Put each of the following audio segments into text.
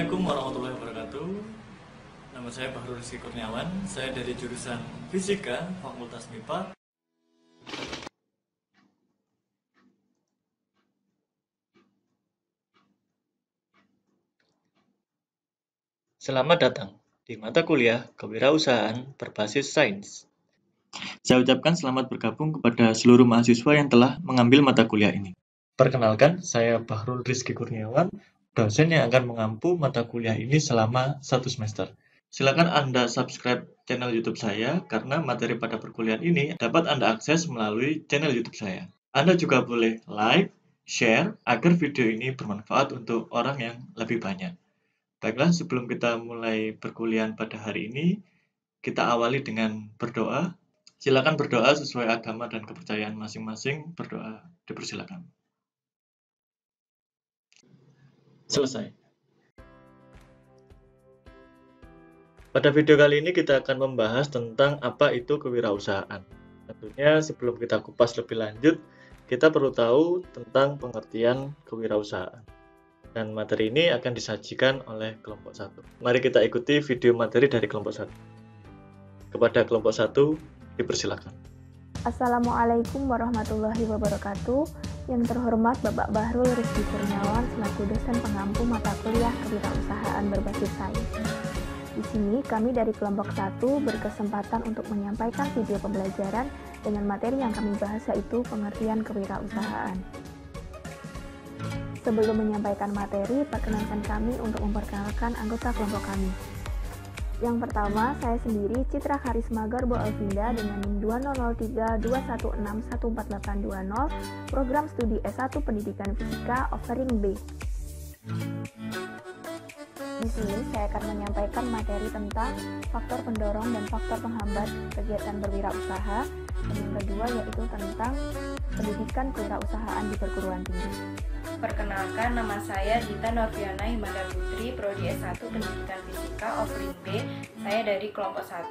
Assalamualaikum warahmatullahi wabarakatuh. Nama saya Bahrul Rizky Kurniawan. Saya dari jurusan Fisika, Fakultas MIPA. Selamat datang di mata kuliah Kewirausahaan berbasis Sains. Saya ucapkan selamat bergabung kepada seluruh mahasiswa yang telah mengambil mata kuliah ini. Perkenalkan, saya Bahrul Rizky Kurniawan, dosen yang akan mengampu mata kuliah ini selama 1 semester. Silakan Anda subscribe channel YouTube saya karena materi pada perkuliahan ini dapat Anda akses melalui channel YouTube saya. Anda juga boleh like, share agar video ini bermanfaat untuk orang yang lebih banyak. Baiklah, sebelum kita mulai perkuliahan pada hari ini, kita awali dengan berdoa. Silakan berdoa sesuai agama dan kepercayaan masing-masing. Berdoa dipersilakan. Selesai. Pada video kali ini kita akan membahas tentang apa itu kewirausahaan. Tentunya sebelum kita kupas lebih lanjut, kita perlu tahu tentang pengertian kewirausahaan. Dan materi ini akan disajikan oleh kelompok 1. Mari kita ikuti video materi dari kelompok 1. Kepada kelompok 1, dipersilakan. Assalamualaikum warahmatullahi wabarakatuh. Yang terhormat Bapak Bahrul Rizky Kurniawan selaku dosen pengampu mata kuliah kewirausahaan berbasis sains. Di sini kami dari kelompok 1 berkesempatan untuk menyampaikan video pembelajaran dengan materi yang kami bahas yaitu pengertian kewirausahaan. Sebelum menyampaikan materi, perkenankan kami untuk memperkenalkan anggota kelompok kami. Yang pertama, saya sendiri Citra Karisma Garbo Alvinda dengan NIM 200321614820, program studi S1 Pendidikan Fisika offering B. Di sini saya akan menyampaikan materi tentang faktor pendorong dan faktor penghambat kegiatan berwirausaha, dan yang kedua yaitu tentang pendidikan kewirausahaan di perguruan tinggi. Perkenalkan, nama saya Dita Norviana Himanda Putri, Prodi S1 Pendidikan Fisika offering B. Saya dari kelompok 1.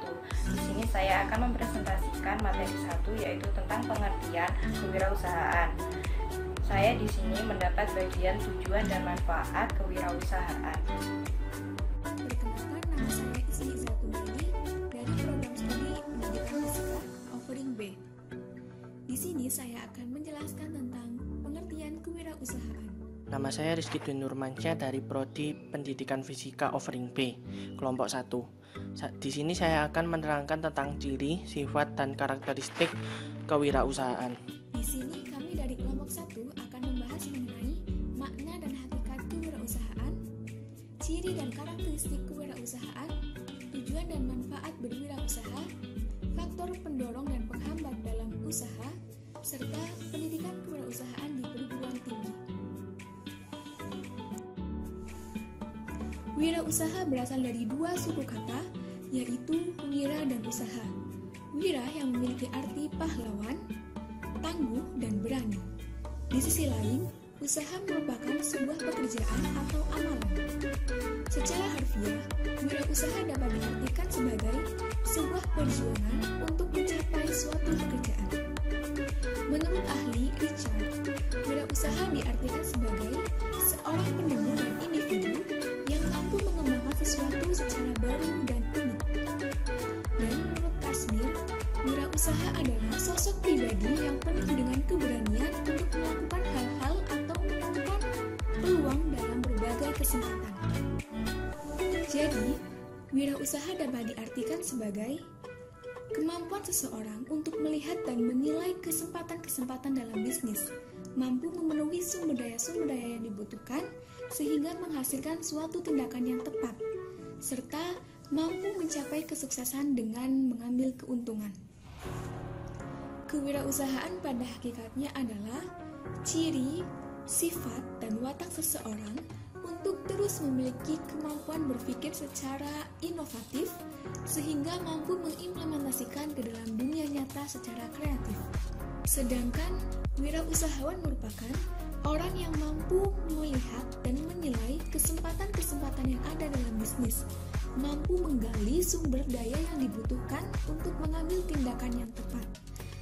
Di sini saya akan mempresentasikan materi 1 yaitu tentang pengertian kewirausahaan. Saya di sini mendapat bagian tujuan dan manfaat kewirausahaan. Perkenalkan, nama saya Ismi Zatulini dari program studi Pendidikan Fisika offering B. Di sini saya akan menjelaskan tentang pengertian kewirausahaan. Nama saya Rizky Dwi Nurmansyah dari Prodi Pendidikan Fisika offering B, kelompok 1. Di sini saya akan menerangkan tentang ciri, sifat, dan karakteristik kewirausahaan. Di sini kami dari kelompok 1 akan membahas mengenai makna dan hakikat kewirausahaan, ciri dan karakteristik kewirausahaan, tujuan dan manfaat berwirausaha, faktor pendorong dan penghambat dalam usaha, serta pendidikan kewirausahaan di perguruan tinggi. Wirausaha berasal dari dua suku kata, yaitu wira dan usaha. Wira yang memiliki arti pahlawan, tangguh, dan berani. Di sisi lain, usaha merupakan sebuah pekerjaan atau amalan. Secara harfiah, wirausaha dapat diartikan sebagai sebuah perjuangan untuk mencapai suatu pekerjaan. Menurut ahli Richard, wirausaha diartikan sebagai seorang penemu dan individu yang mampu mengembangkan sesuatu secara baru dan unik. Dan menurut Kasmir, wirausaha adalah sosok pribadi yang penuh dengan keberanian untuk melakukan hal-hal atau menemukan peluang dalam berbagai kesempatan. Jadi, wirausaha dapat diartikan sebagai kemampuan seseorang untuk melihat dan menilai kesempatan-kesempatan dalam bisnis, mampu memenuhi sumber daya yang dibutuhkan sehingga menghasilkan suatu tindakan yang tepat, serta mampu mencapai kesuksesan dengan mengambil keuntungan. Kewirausahaan pada hakikatnya adalah ciri, sifat, dan watak seseorang untuk terus memiliki kemampuan berpikir secara inovatif sehingga mampu mengimplementasikan ke dalam dunia nyata secara kreatif. Sedangkan wirausahawan merupakan orang yang mampu melihat dan menilai kesempatan-kesempatan yang ada dalam bisnis, mampu menggali sumber daya yang dibutuhkan untuk mengambil tindakan yang tepat,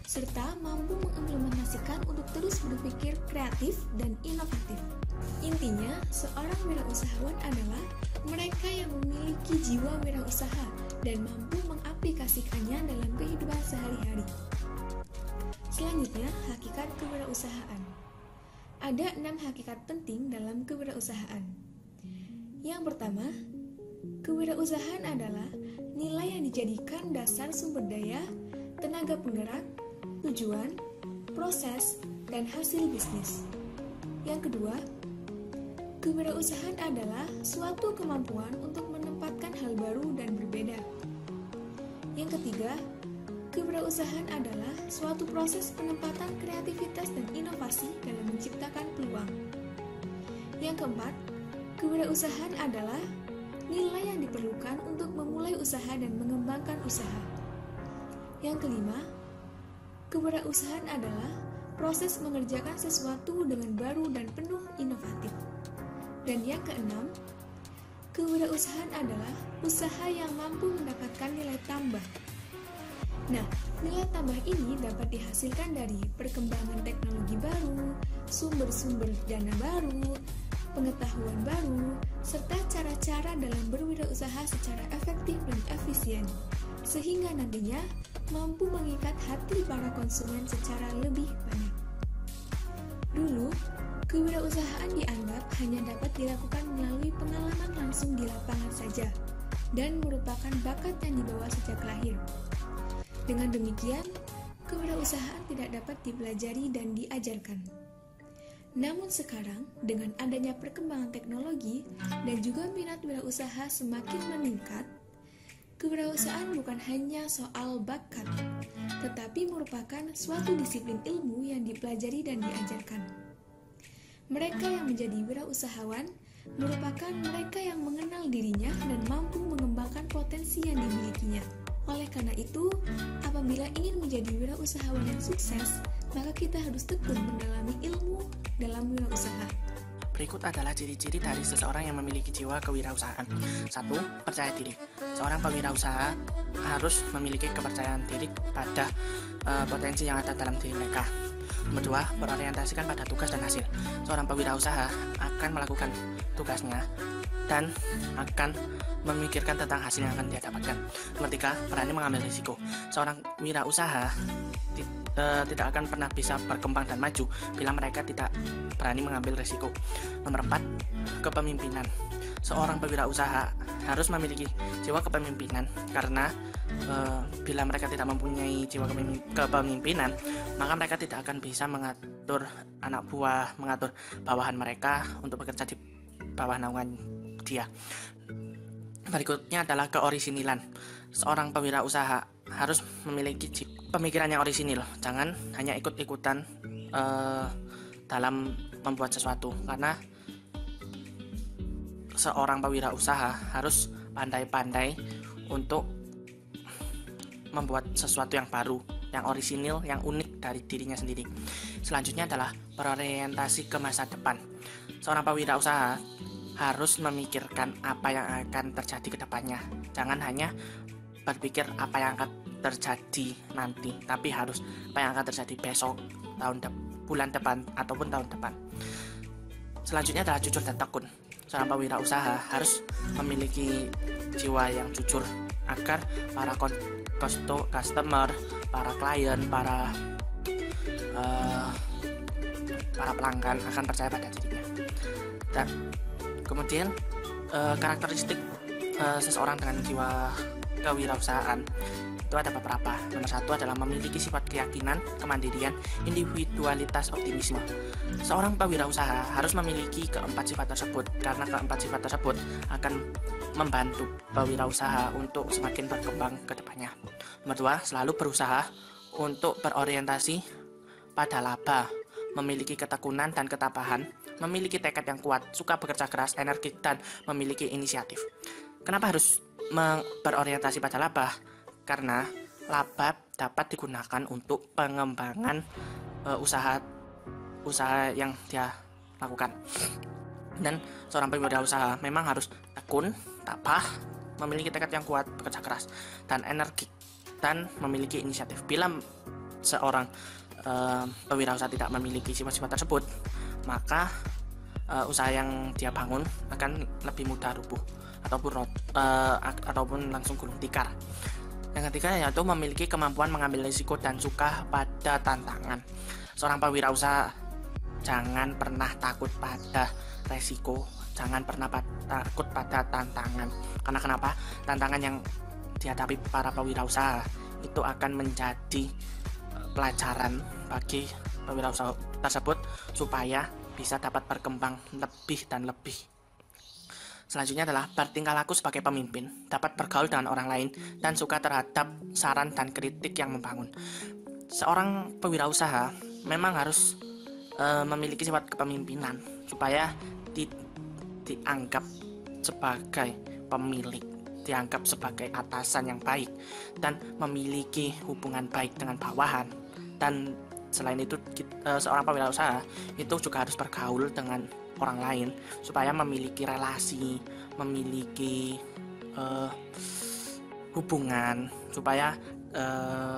serta mampu mengimplementasikan untuk terus berpikir kreatif dan inovatif. Intinya, seorang wirausahawan adalah mereka yang memiliki jiwa wirausaha dan mampu mengaplikasikannya dalam kehidupan sehari-hari. Selanjutnya, hakikat kewirausahaan. Ada 6 hakikat penting dalam kewirausahaan. Yang pertama, kewirausahaan adalah nilai yang dijadikan dasar sumber daya, tenaga penggerak, tujuan, proses, dan hasil bisnis. Yang kedua, kewirausahaan adalah suatu kemampuan untuk menempatkan hal baru dan berbeda. Yang ketiga, kewirausahaan adalah suatu proses penempatan kreativitas dan inovasi dalam menciptakan peluang. Yang keempat, kewirausahaan adalah nilai yang diperlukan untuk memulai usaha dan mengembangkan usaha. Yang kelima, kewirausahaan adalah proses mengerjakan sesuatu dengan baru dan penuh inovatif. Dan yang keenam, kewirausahaan adalah usaha yang mampu mendapatkan nilai tambah. Nah, nilai tambah ini dapat dihasilkan dari perkembangan teknologi baru, sumber-sumber dana baru, pengetahuan baru, serta cara-cara dalam berwirausaha secara efektif dan efisien, sehingga nantinya mampu mengikat hati para konsumen secara lebih banyak. Dulu, kewirausahaan dianggap hanya dapat dilakukan melalui pengalaman langsung di lapangan saja, dan merupakan bakat yang dibawa sejak lahir. Dengan demikian, kewirausahaan tidak dapat dipelajari dan diajarkan. Namun sekarang, dengan adanya perkembangan teknologi dan juga minat wirausaha semakin meningkat, kewirausahaan bukan hanya soal bakat, tetapi merupakan suatu disiplin ilmu yang dipelajari dan diajarkan. Mereka yang menjadi wirausahawan merupakan mereka yang mengenal dirinya dan mampu mengembangkan potensi yang dimilikinya. Oleh karena itu, apabila ingin menjadi wirausahawan yang sukses, maka kita harus tekun mendalami ilmu dalam wirausaha. Berikut adalah ciri-ciri dari seseorang yang memiliki jiwa kewirausahaan. 1. Percaya diri. Seorang pewirausaha harus memiliki kepercayaan diri pada potensi yang ada dalam diri mereka. Nomor 2. Berorientasikan pada tugas dan hasil. Seorang pewirausaha akan melakukan tugasnya dan akan memikirkan tentang hasil yang akan dia dapatkan. Nomor 3. Berani mengambil risiko. Seorang wirausaha tidak akan pernah bisa berkembang dan maju bila mereka tidak berani mengambil risiko. Nomor 4. Kepemimpinan. Seorang pewirausaha harus memiliki jiwa kepemimpinan karena bila mereka tidak mempunyai jiwa kepemimpinan, maka mereka tidak akan bisa mengatur anak buah, mengatur bawahan mereka untuk bekerja di bawah naungan dia. Berikutnya adalah keorisinilan. Seorang pewirausaha harus memiliki pemikiran yang orisinil. Jangan hanya ikut-ikutan dalam membuat sesuatu, karena seorang pewirausaha harus pandai-pandai untuk membuat sesuatu yang baru, yang orisinil, yang unik dari dirinya sendiri. Selanjutnya adalah berorientasi ke masa depan. Seorang pewirausaha harus memikirkan apa yang akan terjadi ke depannya. Jangan hanya berpikir apa yang akan terjadi nanti, tapi harus apa yang akan terjadi besok, bulan depan, ataupun tahun depan. Selanjutnya adalah jujur dan tekun. Seorang pewirausaha harus memiliki jiwa yang jujur agar para customer, para klien, para pelanggan akan percaya pada dirinya. Dan kemudian karakteristik seseorang dengan jiwa kewirausahaan itu ada beberapa. Nomor 1 adalah memiliki sifat keyakinan, kemandirian, individualitas, optimisme. Seorang pewirausaha harus memiliki keempat sifat tersebut, karena keempat sifat tersebut akan membantu pewirausaha untuk semakin berkembang ke depannya. Nomor 2, selalu berusaha untuk berorientasi pada laba, memiliki ketekunan dan ketabahan, memiliki tekad yang kuat, suka bekerja keras, energik, dan memiliki inisiatif. Kenapa harus berorientasi pada laba? Karena laba dapat digunakan untuk pengembangan usaha yang dia lakukan. Dan seorang pewirausaha memang harus tekun, tabah, memiliki tekad yang kuat, bekerja keras, dan energik, dan memiliki inisiatif. Bila seorang pewirausaha tidak memiliki sifat-sifat tersebut, maka usaha yang dia bangun akan lebih mudah rubuh ataupun langsung gulung tikar. Yang ketiga yaitu memiliki kemampuan mengambil risiko dan suka pada tantangan. Seorang pewirausaha jangan pernah takut pada resiko, jangan pernah takut pada tantangan. Karena kenapa? Tantangan yang dihadapi para pewirausaha itu akan menjadi pelajaran bagi pewirausaha tersebut supaya bisa dapat berkembang lebih dan lebih. Selanjutnya adalah bertingkah laku sebagai pemimpin, dapat bergaul dengan orang lain, dan suka terhadap saran dan kritik yang membangun. Seorang pewirausaha memang harus memiliki sifat kepemimpinan supaya dianggap sebagai pemilik, dianggap sebagai atasan yang baik, dan memiliki hubungan baik dengan bawahan. Dan selain itu seorang pewirausaha itu juga harus bergaul dengan orang lain supaya memiliki relasi, memiliki hubungan, supaya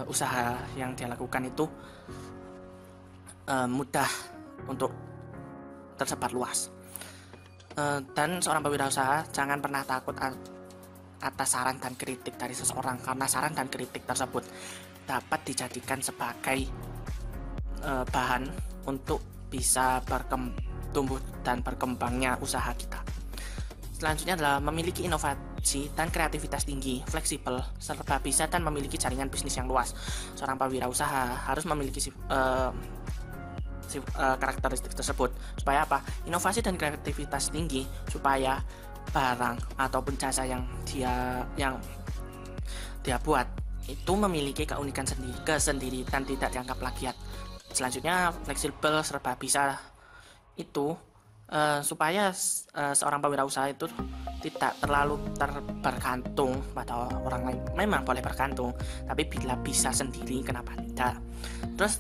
usaha yang dia lakukan itu mudah untuk tersebar luas. Dan seorang pewirausaha jangan pernah takut atas saran dan kritik dari seseorang, karena saran dan kritik tersebut dapat dijadikan sebagai bahan untuk bisa tumbuh dan berkembangnya usaha kita. Selanjutnya adalah memiliki inovasi dan kreativitas tinggi, fleksibel, serba bisa dan memiliki jaringan bisnis yang luas. Seorang pewirausaha harus memiliki karakteristik tersebut supaya apa? Inovasi dan kreativitas tinggi supaya barang ataupun jasa yang dia buat itu memiliki keunikan sendiri dan tidak dianggap plagiat. Selanjutnya fleksibel, serba bisa itu supaya seorang pewirausaha itu tidak terlalu bergantung pada orang lain. Memang boleh bergantung, tapi bila bisa sendiri kenapa tidak. Terus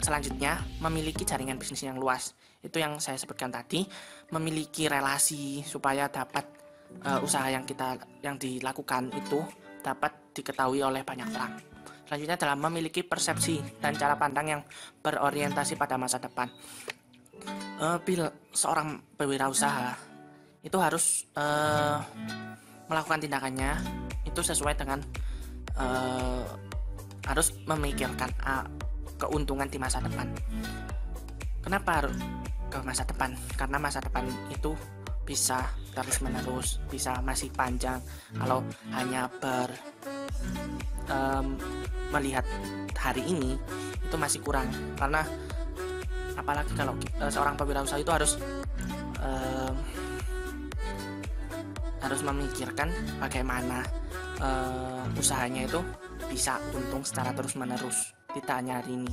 selanjutnya memiliki jaringan bisnis yang luas. Itu yang saya sebutkan tadi, memiliki relasi supaya dapat usaha yang dilakukan itu dapat diketahui oleh banyak orang. Selanjutnya adalah memiliki persepsi dan cara pandang yang berorientasi pada masa depan. Bila seorang pewirausaha itu harus melakukan tindakannya itu sesuai dengan harus memikirkan keuntungan di masa depan. Kenapa harus ke masa depan? Karena masa depan itu bisa terus menerus, bisa masih panjang. Kalau hanya melihat hari ini itu masih kurang, karena apalagi kalau seorang pewirausaha itu harus memikirkan bagaimana usahanya itu bisa untung secara terus menerus, tidak hanya hari ini.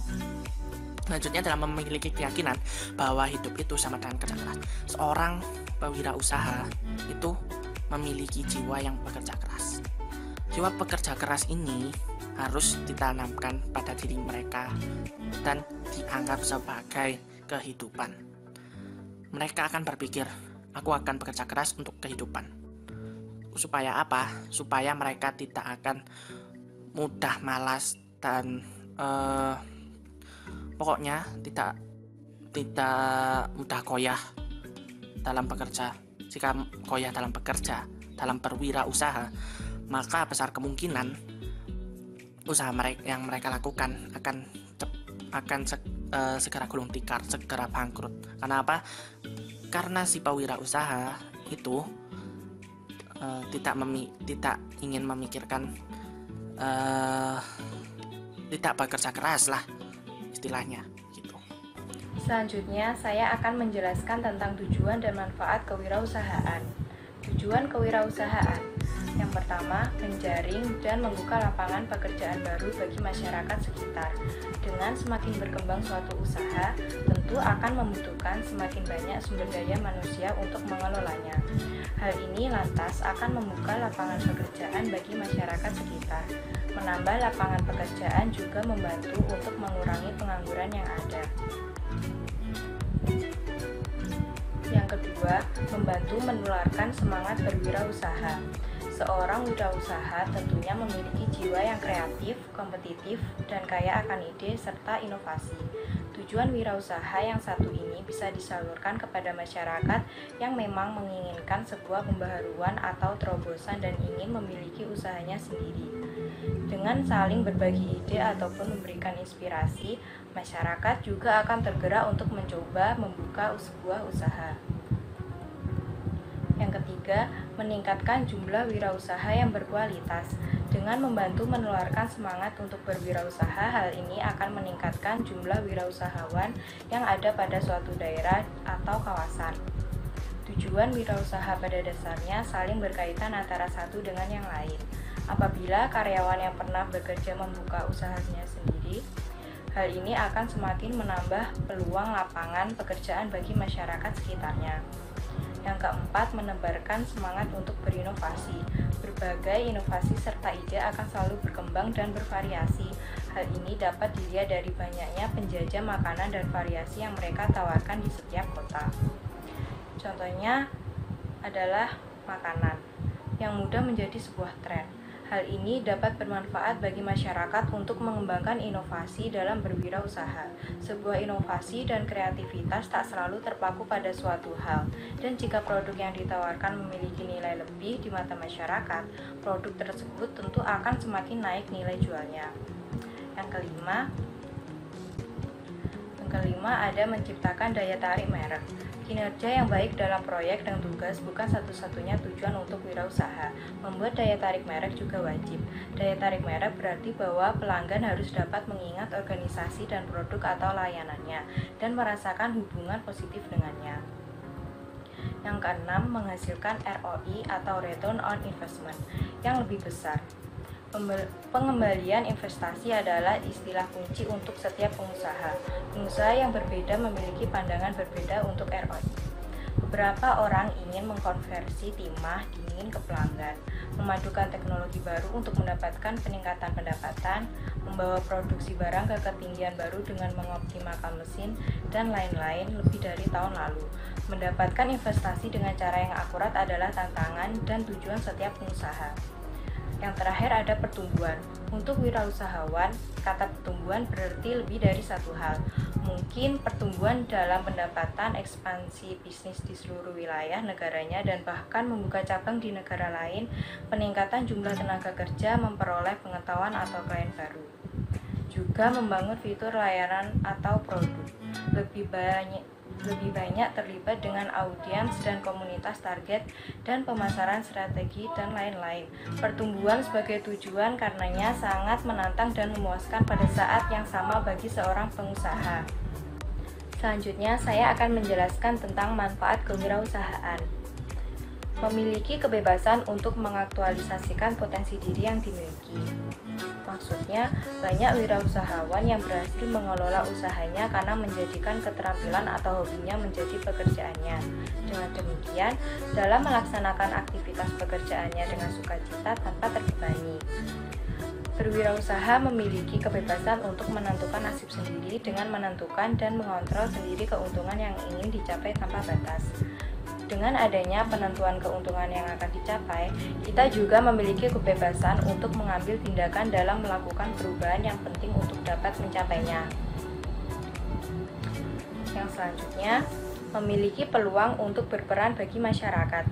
Selanjutnya adalah memiliki keyakinan bahwa hidup itu sama dengan kerja keras. Seorang pewirausaha itu memiliki jiwa yang bekerja keras. Jiwa pekerja keras ini harus ditanamkan pada diri mereka dan dianggap sebagai kehidupan. Mereka akan berpikir, aku akan bekerja keras untuk kehidupan. Supaya apa? Supaya mereka tidak akan mudah malas dan pokoknya tidak mudah goyah dalam bekerja. Jika goyah dalam bekerja, dalam berwirausaha, maka besar kemungkinan usaha yang mereka lakukan akan segera gulung tikar, segera bangkrut. Karena apa? Karena si pewirausaha itu tidak ingin memikirkan, tidak bekerja keras lah istilahnya gitu. Selanjutnya saya akan menjelaskan tentang tujuan dan manfaat kewirausahaan. Tujuan kewirausahaan yang pertama, menjaring dan membuka lapangan pekerjaan baru bagi masyarakat sekitar. Dengan semakin berkembang suatu usaha, tentu akan membutuhkan semakin banyak sumber daya manusia untuk mengelolanya. Hal ini lantas akan membuka lapangan pekerjaan bagi masyarakat sekitar. Menambah lapangan pekerjaan juga membantu untuk mengurangi pengangguran yang ada. Yang kedua, membantu menularkan semangat berwirausaha. Seorang wirausaha tentunya memiliki jiwa yang kreatif, kompetitif, dan kaya akan ide serta inovasi. Tujuan wirausaha yang satu ini bisa disalurkan kepada masyarakat yang memang menginginkan sebuah pembaharuan atau terobosan dan ingin memiliki usahanya sendiri. Dengan saling berbagi ide ataupun memberikan inspirasi, masyarakat juga akan tergerak untuk mencoba membuka sebuah usaha. Yang ketiga, meningkatkan jumlah wirausaha yang berkualitas. Dengan membantu menularkan semangat untuk berwirausaha, hal ini akan meningkatkan jumlah wirausahawan yang ada pada suatu daerah atau kawasan. Tujuan wirausaha pada dasarnya saling berkaitan antara satu dengan yang lain. Apabila karyawan yang pernah bekerja membuka usahanya sendiri, hal ini akan semakin menambah peluang lapangan pekerjaan bagi masyarakat sekitarnya. Yang keempat, menebarkan semangat untuk berinovasi. Berbagai inovasi serta ide akan selalu berkembang dan bervariasi. Hal ini dapat dilihat dari banyaknya penjajah makanan dan variasi yang mereka tawarkan di setiap kota. Contohnya adalah makanan yang mudah menjadi sebuah tren. Hal ini dapat bermanfaat bagi masyarakat untuk mengembangkan inovasi dalam berwirausaha. Sebuah inovasi dan kreativitas tak selalu terpaku pada suatu hal, dan jika produk yang ditawarkan memiliki nilai lebih di mata masyarakat, produk tersebut tentu akan semakin naik nilai jualnya. Yang kelima ada menciptakan daya tarik merek. Kinerja yang baik dalam proyek dan tugas bukan satu-satunya tujuan untuk wirausaha. Membuat daya tarik merek juga wajib. Daya tarik merek berarti bahwa pelanggan harus dapat mengingat organisasi dan produk atau layanannya dan merasakan hubungan positif dengannya. Yang keenam, menghasilkan ROI atau Return on Investment yang lebih besar. Pengembalian investasi adalah istilah kunci untuk setiap pengusaha. Pengusaha yang berbeda memiliki pandangan berbeda untuk ROI. Beberapa orang ingin mengkonversi timah dingin ke pelanggan, memadukan teknologi baru untuk mendapatkan peningkatan pendapatan, membawa produksi barang ke ketinggian baru dengan mengoptimalkan mesin, dan lain-lain lebih dari tahun lalu. Mendapatkan investasi dengan cara yang akurat adalah tantangan dan tujuan setiap pengusaha. Yang terakhir ada pertumbuhan. Untuk wirausahawan, kata pertumbuhan berarti lebih dari satu hal. Mungkin pertumbuhan dalam pendapatan, ekspansi bisnis di seluruh wilayah negaranya, dan bahkan membuka cabang di negara lain, peningkatan jumlah tenaga kerja, memperoleh pengetahuan atau klien baru. Juga membangun fitur layanan atau produk. Lebih banyak terlibat dengan audiens dan komunitas target dan pemasaran strategi dan lain-lain. Pertumbuhan sebagai tujuan karenanya sangat menantang dan memuaskan pada saat yang sama bagi seorang pengusaha. Selanjutnya saya akan menjelaskan tentang manfaat kewirausahaan. Memiliki kebebasan untuk mengaktualisasikan potensi diri yang dimiliki. Maksudnya, banyak wirausahawan yang berhasil mengelola usahanya karena menjadikan keterampilan atau hobinya menjadi pekerjaannya. Dengan demikian, dalam melaksanakan aktivitas pekerjaannya dengan sukacita tanpa terbebani. Berwirausaha memiliki kebebasan untuk menentukan nasib sendiri dengan menentukan dan mengontrol sendiri keuntungan yang ingin dicapai tanpa batas. Dengan adanya penentuan keuntungan yang akan dicapai, kita juga memiliki kebebasan untuk mengambil tindakan dalam melakukan perubahan yang penting untuk dapat mencapainya. Yang selanjutnya, memiliki peluang untuk berperan bagi masyarakat.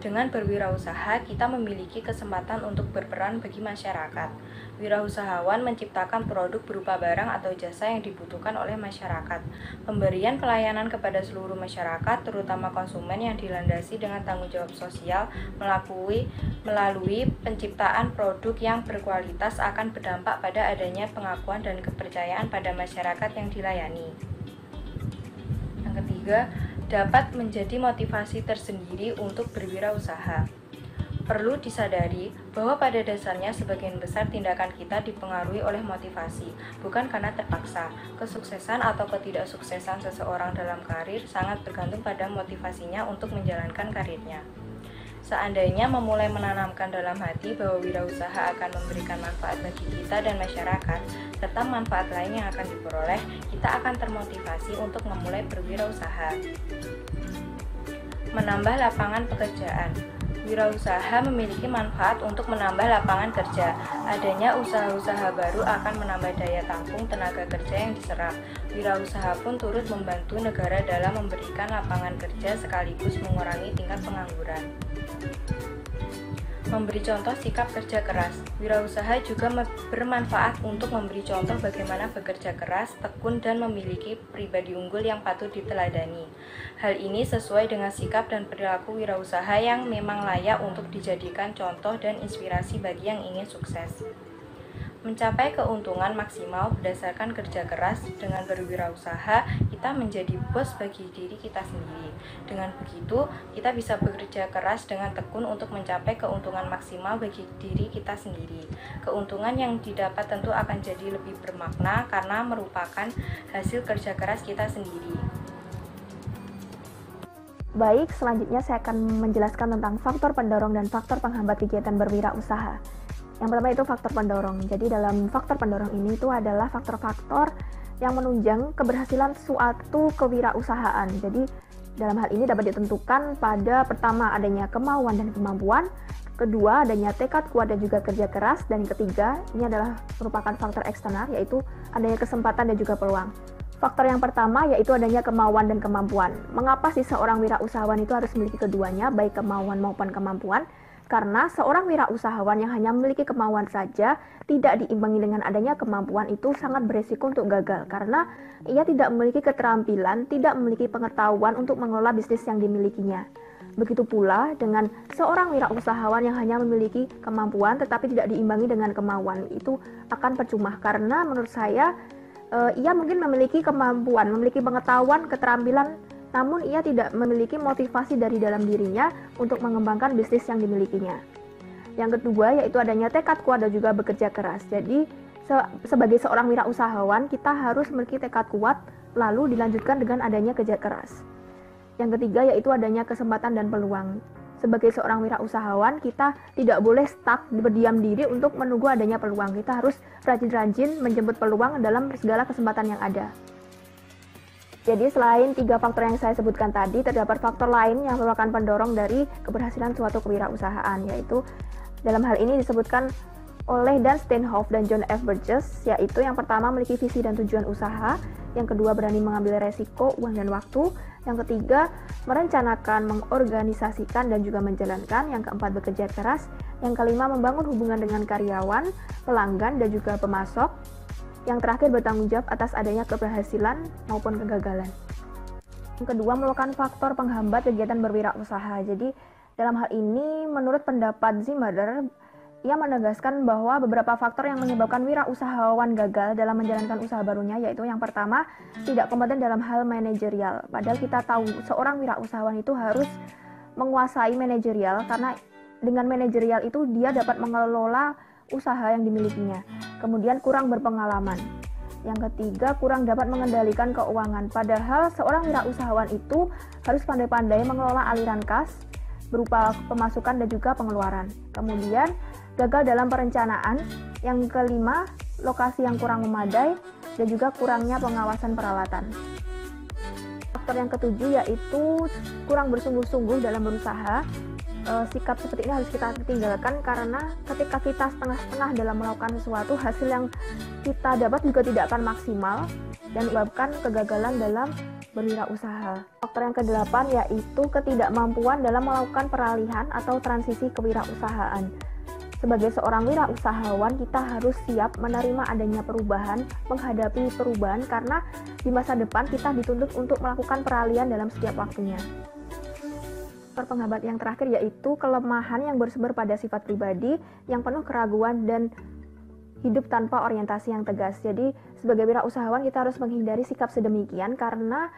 Dengan berwirausaha, kita memiliki kesempatan untuk berperan bagi masyarakat. Wirausahawan menciptakan produk berupa barang atau jasa yang dibutuhkan oleh masyarakat. Pemberian pelayanan kepada seluruh masyarakat, terutama konsumen yang dilandasi dengan tanggung jawab sosial, melalui penciptaan produk yang berkualitas akan berdampak pada adanya pengakuan dan kepercayaan pada masyarakat yang dilayani. Yang ketiga, dapat menjadi motivasi tersendiri untuk berwirausaha. Perlu disadari bahwa pada dasarnya sebagian besar tindakan kita dipengaruhi oleh motivasi, bukan karena terpaksa. Kesuksesan atau ketidaksuksesan seseorang dalam karir sangat bergantung pada motivasinya untuk menjalankan karirnya. Seandainya memulai menanamkan dalam hati bahwa wirausaha akan memberikan manfaat bagi kita dan masyarakat, serta manfaat lain yang akan diperoleh, kita akan termotivasi untuk memulai berwirausaha. Menambah lapangan pekerjaan. Wirausaha memiliki manfaat untuk menambah lapangan kerja. Adanya usaha-usaha baru akan menambah daya tampung tenaga kerja yang diserap. Wirausaha pun turut membantu negara dalam memberikan lapangan kerja sekaligus mengurangi tingkat pengangguran. Memberi contoh sikap kerja keras. Wirausaha juga bermanfaat untuk memberi contoh bagaimana bekerja keras, tekun, dan memiliki pribadi unggul yang patut diteladani. Hal ini sesuai dengan sikap dan perilaku wirausaha yang memang layak untuk dijadikan contoh dan inspirasi bagi yang ingin sukses. Mencapai keuntungan maksimal berdasarkan kerja keras. Dengan berwirausaha, kita menjadi bos bagi diri kita sendiri. Dengan begitu, kita bisa bekerja keras dengan tekun untuk mencapai keuntungan maksimal bagi diri kita sendiri. Keuntungan yang didapat tentu akan jadi lebih bermakna karena merupakan hasil kerja keras kita sendiri. Baik, selanjutnya saya akan menjelaskan tentang faktor pendorong dan faktor penghambat kegiatan berwirausaha. Yang pertama itu faktor pendorong. Jadi dalam faktor pendorong ini itu adalah faktor-faktor yang menunjang keberhasilan suatu kewirausahaan. Jadi dalam hal ini dapat ditentukan pada pertama adanya kemauan dan kemampuan, kedua adanya tekad kuat dan juga kerja keras, dan yang ketiga ini adalah merupakan faktor eksternal yaitu adanya kesempatan dan juga peluang. Faktor yang pertama yaitu adanya kemauan dan kemampuan. Mengapa sih seorang wirausahawan itu harus memiliki keduanya, baik kemauan maupun kemampuan? Karena seorang wirausahawan yang hanya memiliki kemauan saja, tidak diimbangi dengan adanya kemampuan, itu sangat beresiko untuk gagal. Karena ia tidak memiliki keterampilan, tidak memiliki pengetahuan untuk mengelola bisnis yang dimilikinya. Begitu pula dengan seorang wirausahawan yang hanya memiliki kemampuan tetapi tidak diimbangi dengan kemauan, itu akan percuma. Karena menurut saya, ia mungkin memiliki kemampuan, memiliki pengetahuan, keterampilan, namun ia tidak memiliki motivasi dari dalam dirinya untuk mengembangkan bisnis yang dimilikinya. Yang kedua yaitu adanya tekad kuat dan juga bekerja keras. Jadi sebagai seorang wirausahawan kita harus memiliki tekad kuat lalu dilanjutkan dengan adanya kerja keras. Yang ketiga yaitu adanya kesempatan dan peluang. Sebagai seorang wirausahawan kita tidak boleh stuck berdiam diri untuk menunggu adanya peluang. Kita harus rajin-rajin menjemput peluang dalam segala kesempatan yang ada. Jadi selain 3 faktor yang saya sebutkan tadi, terdapat faktor lain yang merupakan pendorong dari keberhasilan suatu kewirausahaan, yaitu dalam hal ini disebutkan oleh Dan Steenhoff dan John F. Burgess, yaitu yang pertama memiliki visi dan tujuan usaha, yang kedua berani mengambil resiko, uang dan waktu, yang ketiga merencanakan, mengorganisasikan dan juga menjalankan, yang keempat bekerja keras, yang kelima membangun hubungan dengan karyawan, pelanggan dan juga pemasok, yang terakhir bertanggung jawab atas adanya keberhasilan maupun kegagalan. Yang kedua merupakan faktor penghambat kegiatan berwirausaha. Jadi dalam hal ini menurut pendapat Zimmerder, ia menegaskan bahwa beberapa faktor yang menyebabkan wirausahawan gagal dalam menjalankan usaha barunya, yaitu yang pertama tidak kompeten dalam hal manajerial. Padahal kita tahu seorang wirausahawan itu harus menguasai manajerial karena dengan manajerial itu dia dapat mengelola usaha yang dimilikinya. Kemudian kurang berpengalaman. Yang ketiga, kurang dapat mengendalikan keuangan. Padahal seorang wirausahawan itu harus pandai-pandai mengelola aliran kas berupa pemasukan dan juga pengeluaran. Kemudian gagal dalam perencanaan. Yang kelima, lokasi yang kurang memadai dan juga kurangnya pengawasan peralatan. Faktor yang ketujuh yaitu kurang bersungguh-sungguh dalam berusaha. Sikap seperti ini harus kita tinggalkan karena ketika kita setengah-setengah dalam melakukan sesuatu, hasil yang kita dapat juga tidak akan maksimal dan menyebabkan kegagalan dalam berwirausaha. Faktor yang kedelapan yaitu ketidakmampuan dalam melakukan peralihan atau transisi kewirausahaan. Sebagai seorang wirausahawan, kita harus siap menerima adanya perubahan, menghadapi perubahan karena di masa depan kita dituntut untuk melakukan peralihan dalam setiap waktunya. Faktor penghambat yang terakhir yaitu kelemahan yang bersumber pada sifat pribadi yang penuh keraguan dan hidup tanpa orientasi yang tegas. Jadi sebagai wirausahawan kita harus menghindari sikap sedemikian karena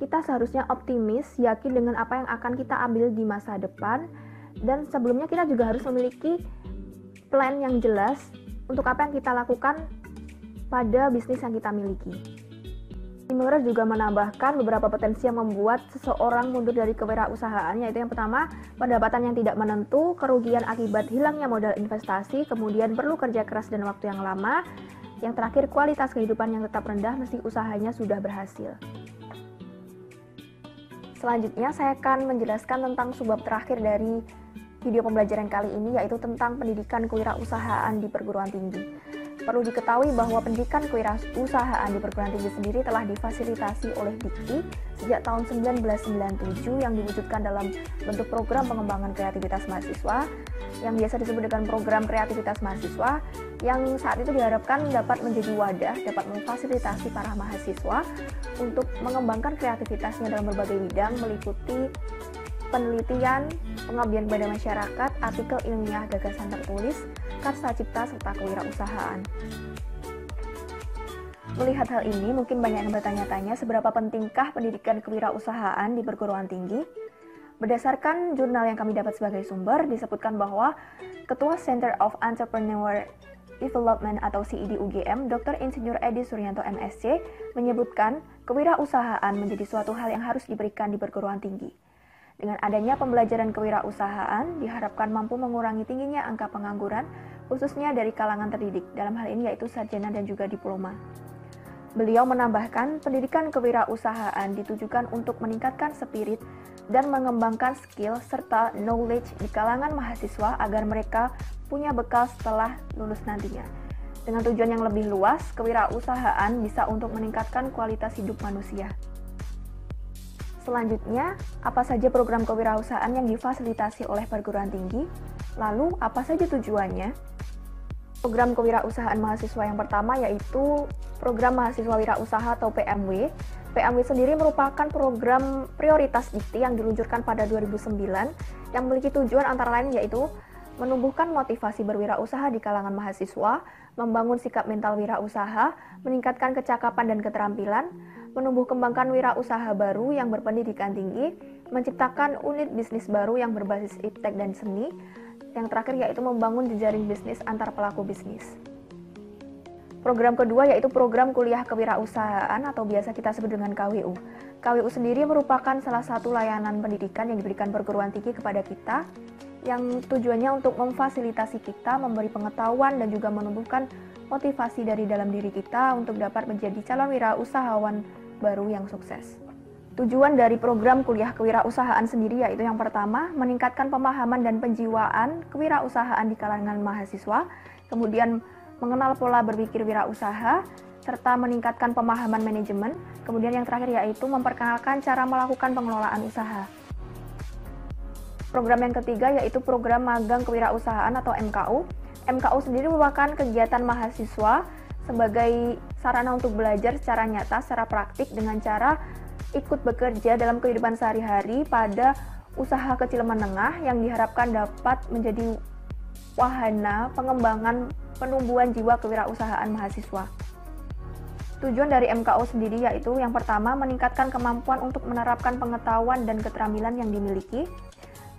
kita seharusnya optimis, yakin dengan apa yang akan kita ambil di masa depan, dan sebelumnya kita juga harus memiliki plan yang jelas untuk apa yang kita lakukan pada bisnis yang kita miliki. Zimmerder juga menambahkan beberapa potensi yang membuat seseorang mundur dari kewirausahaan, yaitu yang pertama, pendapatan yang tidak menentu, kerugian akibat hilangnya modal investasi, kemudian perlu kerja keras dan waktu yang lama, yang terakhir kualitas kehidupan yang tetap rendah meski usahanya sudah berhasil. Selanjutnya saya akan menjelaskan tentang sebab terakhir dari video pembelajaran kali ini yaitu tentang pendidikan kewirausahaan di perguruan tinggi. Perlu diketahui bahwa pendidikan kewirausahaan di perguruan tinggi sendiri telah difasilitasi oleh Dikti sejak tahun 1997 yang diwujudkan dalam bentuk program pengembangan kreativitas mahasiswa yang biasa disebut dengan program kreativitas mahasiswa, yang saat itu diharapkan dapat menjadi wadah, dapat memfasilitasi para mahasiswa untuk mengembangkan kreativitasnya dalam berbagai bidang meliputi penelitian, pengabdian kepada masyarakat, artikel ilmiah, gagasan tertulis, karsa cipta, serta kewirausahaan. Melihat hal ini, mungkin banyak yang bertanya-tanya seberapa pentingkah pendidikan kewirausahaan di perguruan tinggi. Berdasarkan jurnal yang kami dapat sebagai sumber, disebutkan bahwa Ketua Center of Entrepreneur Development atau CED UGM, Dr. Insinyur Edi Suryanto MSc, menyebutkan kewirausahaan menjadi suatu hal yang harus diberikan di perguruan tinggi. Dengan adanya pembelajaran kewirausahaan, diharapkan mampu mengurangi tingginya angka pengangguran, khususnya dari kalangan terdidik, dalam hal ini yaitu sarjana dan juga diploma. Beliau menambahkan, pendidikan kewirausahaan ditujukan untuk meningkatkan spirit dan mengembangkan skill serta knowledge di kalangan mahasiswa agar mereka punya bekal setelah lulus nantinya. Dengan tujuan yang lebih luas, kewirausahaan bisa untuk meningkatkan kualitas hidup manusia. Selanjutnya, apa saja program kewirausahaan yang difasilitasi oleh perguruan tinggi? Lalu, apa saja tujuannya? Program kewirausahaan mahasiswa yang pertama yaitu Program Mahasiswa Wirausaha atau PMW. PMW sendiri merupakan program prioritas Dikti yang diluncurkan pada 2009 yang memiliki tujuan antara lain yaitu menumbuhkan motivasi berwirausaha di kalangan mahasiswa, membangun sikap mental wirausaha, meningkatkan kecakapan dan keterampilan, menumbuh kembangkan wirausaha baru yang berpendidikan tinggi, menciptakan unit bisnis baru yang berbasis iptek dan seni, yang terakhir yaitu membangun jejaring bisnis antar pelaku bisnis. Program kedua yaitu program kuliah kewirausahaan atau biasa kita sebut dengan KWU. KWU sendiri merupakan salah satu layanan pendidikan yang diberikan perguruan tinggi kepada kita, yang tujuannya untuk memfasilitasi kita, memberi pengetahuan dan juga menumbuhkan motivasi dari dalam diri kita untuk dapat menjadi calon wirausahawan baru yang sukses. Tujuan dari program kuliah kewirausahaan sendiri yaitu yang pertama, meningkatkan pemahaman dan penjiwaan kewirausahaan di kalangan mahasiswa, kemudian mengenal pola berpikir wirausaha, serta meningkatkan pemahaman manajemen, kemudian yang terakhir yaitu memperkenalkan cara melakukan pengelolaan usaha. Program yang ketiga yaitu program magang kewirausahaan atau MKU. MKU sendiri merupakan kegiatan mahasiswa sebagai sarana untuk belajar secara nyata, secara praktik dengan cara ikut bekerja dalam kehidupan sehari-hari pada usaha kecil menengah yang diharapkan dapat menjadi wahana pengembangan penumbuhan jiwa kewirausahaan mahasiswa. Tujuan dari MKU sendiri yaitu yang pertama, meningkatkan kemampuan untuk menerapkan pengetahuan dan keterampilan yang dimiliki,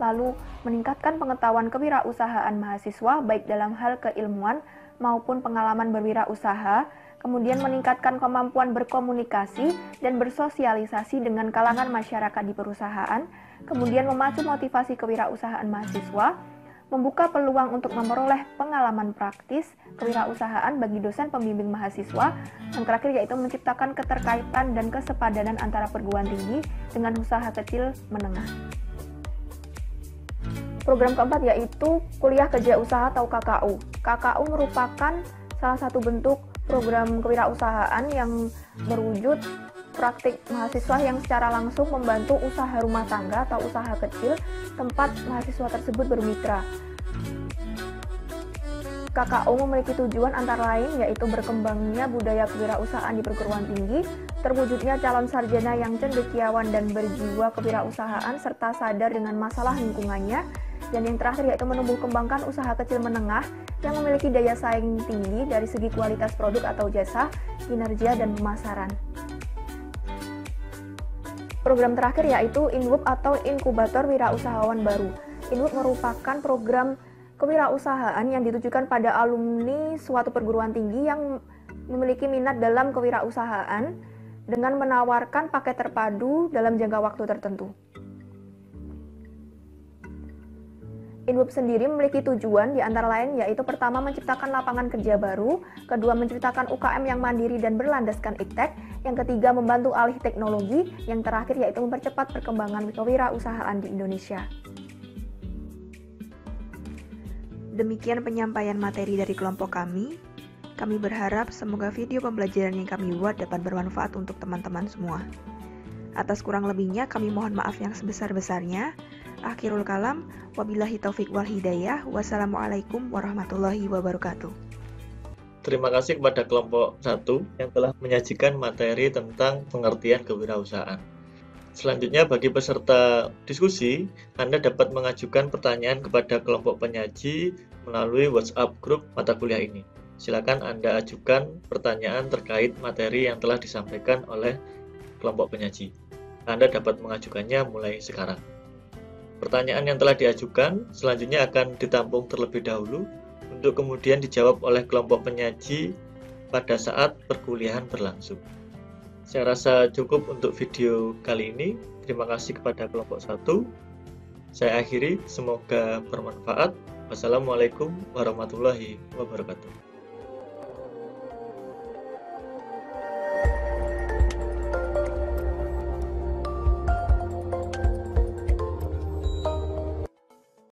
lalu meningkatkan pengetahuan kewirausahaan mahasiswa baik dalam hal keilmuan maupun pengalaman berwirausaha, kemudian meningkatkan kemampuan berkomunikasi dan bersosialisasi dengan kalangan masyarakat di perusahaan, kemudian memacu motivasi kewirausahaan mahasiswa, membuka peluang untuk memperoleh pengalaman praktis kewirausahaan bagi dosen pembimbing mahasiswa, yang terakhir yaitu menciptakan keterkaitan dan kesepadanan antara perguruan tinggi dengan usaha kecil menengah. Program keempat yaitu Kuliah Kerja Usaha atau KKU. KKU merupakan salah satu bentuk program kewirausahaan yang berwujud praktik mahasiswa yang secara langsung membantu usaha rumah tangga atau usaha kecil tempat mahasiswa tersebut bermitra. KKU memiliki tujuan antara lain yaitu berkembangnya budaya kewirausahaan di perguruan tinggi, terwujudnya calon sarjana yang cendekiawan dan berjiwa kewirausahaan serta sadar dengan masalah lingkungannya, dan yang terakhir yaitu menumbuh kembangkan usaha kecil menengah yang memiliki daya saing tinggi dari segi kualitas produk atau jasa, kinerja, dan pemasaran. Program terakhir yaitu INWUB atau Inkubator Wirausahawan Baru. INWUB merupakan program kewirausahaan yang ditujukan pada alumni suatu perguruan tinggi yang memiliki minat dalam kewirausahaan dengan menawarkan paket terpadu dalam jangka waktu tertentu. INWUB sendiri memiliki tujuan di antara lain yaitu pertama menciptakan lapangan kerja baru, kedua menciptakan UKM yang mandiri dan berlandaskan iptek, yang ketiga membantu alih teknologi, yang terakhir yaitu mempercepat perkembangan kewirausahaan di Indonesia. Demikian penyampaian materi dari kelompok kami. Kami berharap semoga video pembelajaran yang kami buat dapat bermanfaat untuk teman-teman semua. Atas kurang lebihnya kami mohon maaf yang sebesar-besarnya. Akhirul kalam, wabillahi taufik wal hidayah. Wassalamualaikum warahmatullahi wabarakatuh. Terima kasih kepada kelompok 1 yang telah menyajikan materi tentang pengertian kewirausahaan. Selanjutnya bagi peserta diskusi, Anda dapat mengajukan pertanyaan kepada kelompok penyaji melalui WhatsApp grup mata kuliah ini. Silakan Anda ajukan pertanyaan terkait materi yang telah disampaikan oleh kelompok penyaji. Anda dapat mengajukannya mulai sekarang. Pertanyaan yang telah diajukan selanjutnya akan ditampung terlebih dahulu untuk kemudian dijawab oleh kelompok penyaji pada saat perkuliahan berlangsung. Saya rasa cukup untuk video kali ini. Terima kasih kepada kelompok 1. Saya akhiri, semoga bermanfaat. Wassalamualaikum warahmatullahi wabarakatuh.